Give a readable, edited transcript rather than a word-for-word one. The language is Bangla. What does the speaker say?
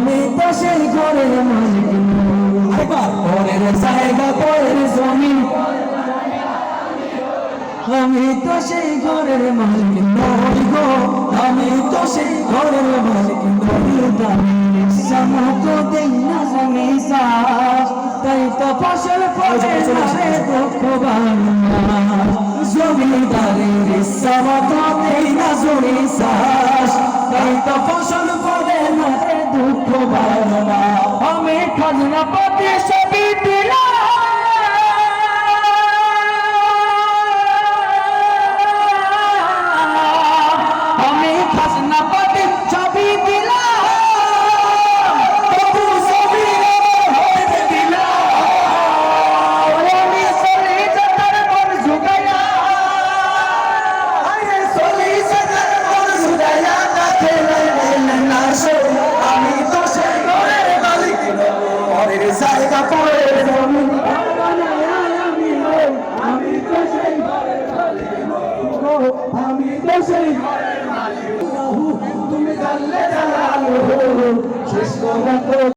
আমি তো সেই ঘরের মালিক নই, পরের জায়গা পরের জমিন, আমি তো সেই ঘরের মালিক নই গো, আমি তো সেই ঘরের মালিক নই। আমি নিঃসমতো দেই না জমি চাষ, তাই তো ফসল ফলে না রে দুঃখ বাংলা। জমিদারের নিঃসমতো দেই না জমি চাষ, তাই তো ফসল ফলে না রে দুঃখ বাংলা। আমি খাজনা পাতি সবই দিলাম, জায়গা পরের জমিন, আমি তো সেই ঘরের মালিক, আমি তো সেই ঘরের মালিক। তুমি জানলে জানালো শেষ কথা।